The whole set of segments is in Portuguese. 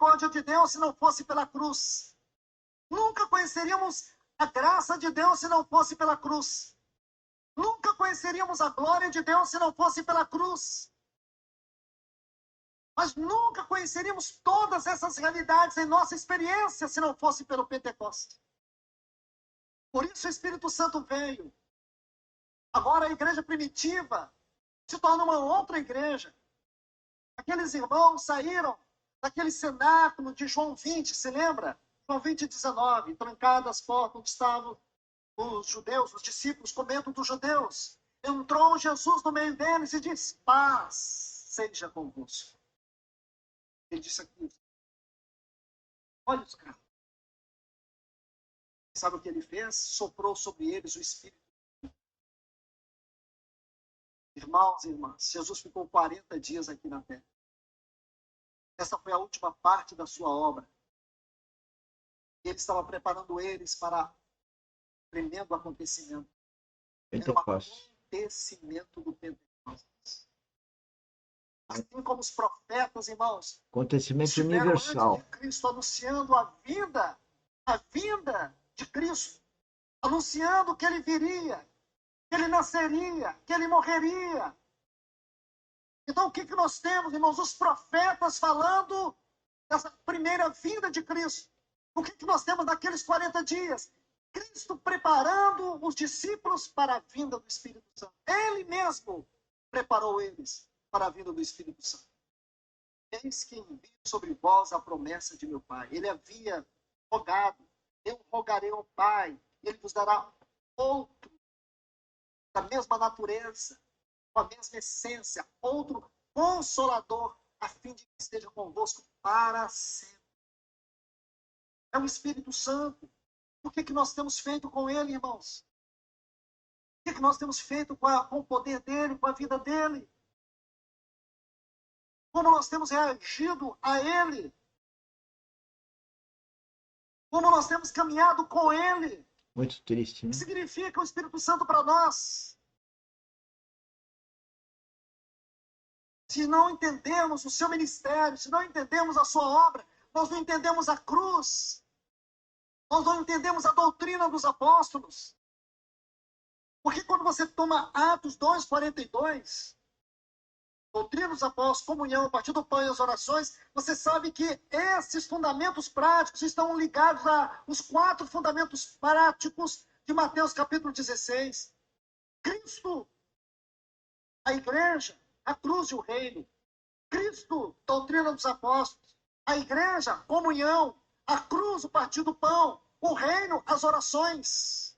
misericórdia de Deus se não fosse pela cruz. Nunca conheceríamos a graça de Deus se não fosse pela cruz. Nunca conheceríamos a glória de Deus se não fosse pela cruz. Mas nunca conheceríamos todas essas realidades em nossa experiência se não fosse pelo Pentecostes. Por isso o Espírito Santo veio. Agora a igreja primitiva se torna uma outra igreja. Aqueles irmãos saíram daquele cenáculo de João 20, se lembra? João 20, 19, trancadas as portas onde estavam os judeus, os discípulos, comendo dos judeus. Entrou Jesus no meio deles e disse: paz seja convosco. Ele disse aqui: olha os caras. Sabe o que ele fez? Soprou sobre eles o Espírito. Irmãos e irmãs, Jesus ficou 40 dias aqui na terra. Essa foi a última parte da sua obra. Ele estava preparando eles para um tremendo acontecimento. Era um acontecimento do Pentecostes. Assim como os profetas, irmãos, acontecimento universal. Antes de Cristo, anunciando a vinda de Cristo, anunciando que ele viria, que ele nasceria, que ele morreria. Então, o que nós temos, irmãos? Os profetas falando dessa primeira vinda de Cristo. O que nós temos naqueles 40 dias? Cristo preparando os discípulos para a vinda do Espírito Santo. Ele mesmo preparou eles para a vinda do Espírito Santo. Eis que envio sobre vós a promessa de meu Pai. Ele havia rogado: eu rogarei ao Pai, e ele vos dará outro da mesma natureza, com a mesma essência, outro consolador, a fim de que esteja convosco para sempre. É o Espírito Santo. O que nós temos feito com ele, irmãos? O que nós temos feito com o poder dele, com a vida dele? Como nós temos reagido a ele? Como nós temos caminhado com ele? Muito triste, né? O que significa o Espírito Santo para nós? Se não entendemos o seu ministério, se não entendemos a sua obra, nós não entendemos a cruz, nós não entendemos a doutrina dos apóstolos. Porque quando você toma Atos 2:42, doutrina dos apóstolos, comunhão, a partir do pão e as orações, você sabe que esses fundamentos práticos estão ligados aos 4 fundamentos práticos de Mateus capítulo 16. Cristo, a igreja, a cruz e o reino. Cristo, doutrina dos apóstolos. A igreja, comunhão. A cruz, o partir do pão. O reino, as orações.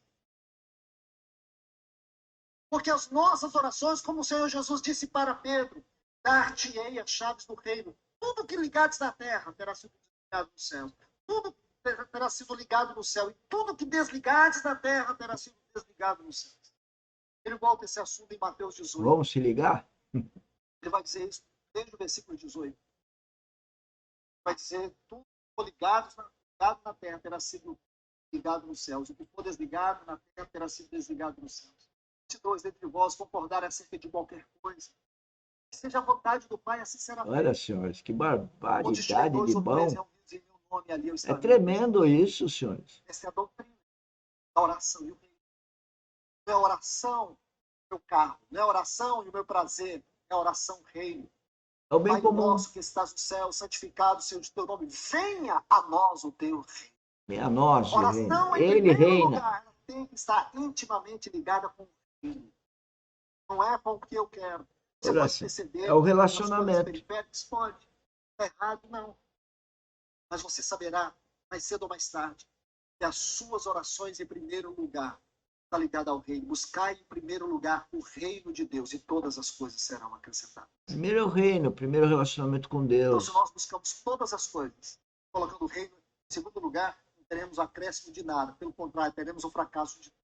Porque as nossas orações, como o Senhor Jesus disse para Pedro, dar-te-ei as chaves do reino. Tudo que ligares na terra terá sido ligado no céu. Tudo terá sido ligado no céu. E tudo que desligares na terra terá sido desligado no céu. Ele volta esse assunto em Mateus 18. Vamos se ligar? Ele vai dizer isso desde o versículo 18. Vai dizer: tudo que for ligado na terra terá sido ligado nos céus. O que for desligado na terra terá sido desligado nos céus. Se dois dentre vós concordarem acerca de qualquer coisa, que seja a vontade do Pai, assim será feito. Olha, senhores, que barbaridade de bom. Em meu nome, ali eu É tremendo isso, senhores. Essa é a doutrina da oração. Não é oração meu carro, não é oração e o meu prazer, é oração reino. É o bem Pai comum. nosso que estás no céu, santificado seja o teu nome. Venha a nós o teu reino. Venha a nós o reino. Oração, em Ele primeiro reina. lugar, ela tem que estar intimamente ligada com o reino. Não é com o que eu quero. Você pode perceber. É o relacionamento. Periféricas, pode. Está errado, não. Mas você saberá, mais cedo ou mais tarde, que as suas orações, em primeiro lugar, está ligada ao reino. Buscar em primeiro lugar o reino de Deus e todas as coisas serão acrescentadas. Primeiro é o reino, primeiro é o relacionamento com Deus. Então, se nós buscamos todas as coisas, colocando o reino em segundo lugar, não teremos o acréscimo de nada. Pelo contrário, teremos o fracasso de tudo.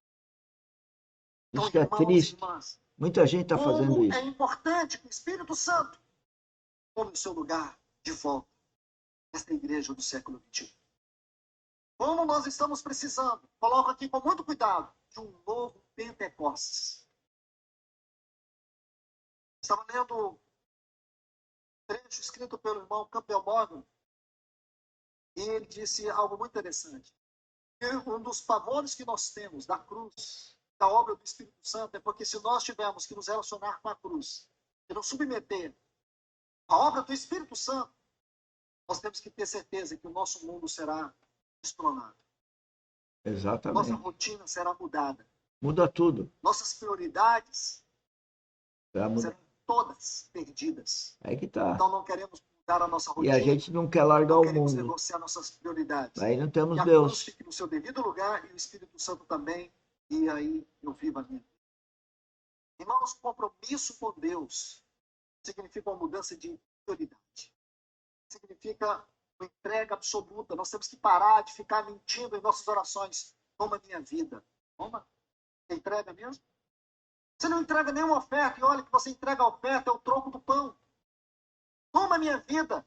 Então, isso que é triste. Irmãs, muita gente está fazendo isso. É importante que o Espírito Santo tome o seu lugar de volta nesta igreja do século XXI. Como nós estamos precisando, coloco aqui com muito cuidado, de um novo Pentecostes. Estava lendo um trecho escrito pelo irmão Campbell Morgan, E ele disse algo muito interessante. E um dos pavores que nós temos da cruz, da obra do Espírito Santo, é porque se nós tivermos que nos relacionar com a cruz e nos submeter à obra do Espírito Santo, nós temos que ter certeza que o nosso mundo será destronado. Nossa Exatamente. rotina será mudada. Muda tudo. Nossas prioridades Será muda. serão todas perdidas. Aí que tá. Então não queremos mudar a nossa E rotina. a gente não quer largar Não o queremos mundo. negociar nossas prioridades. Aí não temos Que a cruz Deus. fique no seu devido lugar e o Espírito Santo também. E aí eu vivo a minha vida. Irmãos, compromisso com Deus significa uma mudança de prioridade. Significa uma entrega absoluta. Nós temos que parar de ficar mentindo em nossas orações. Toma minha vida. Toma. Você entrega mesmo? Você não entrega nenhuma oferta. E olha que você entrega a oferta, é o troco do pão. Toma minha vida.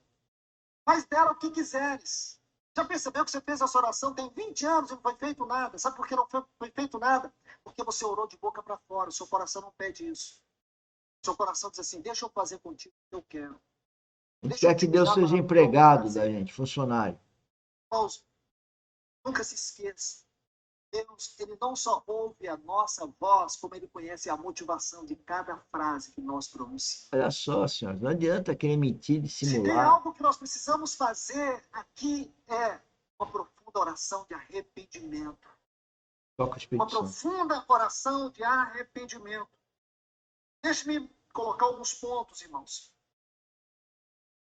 Faz dela o que quiseres. Já percebeu que você fez essa oração tem 20 anos e não foi feito nada? Sabe por que não foi feito nada? Porque você orou de boca para fora. O seu coração não pede isso. O seu coração diz assim, deixa eu fazer contigo o que eu quero. A gente quer que Deus seja empregado da gente, funcionário. Irmãos, nunca se esqueça. Deus, ele não só ouve a nossa voz, como ele conhece a motivação de cada frase que nós pronunciamos. Olha só, senhores, não adianta querer mentir, Se tem dissimular. algo que nós precisamos fazer aqui é uma profunda oração de arrependimento. Toca o Uma Espírito Santo. profunda oração de arrependimento. Deixe-me colocar alguns pontos, irmãos.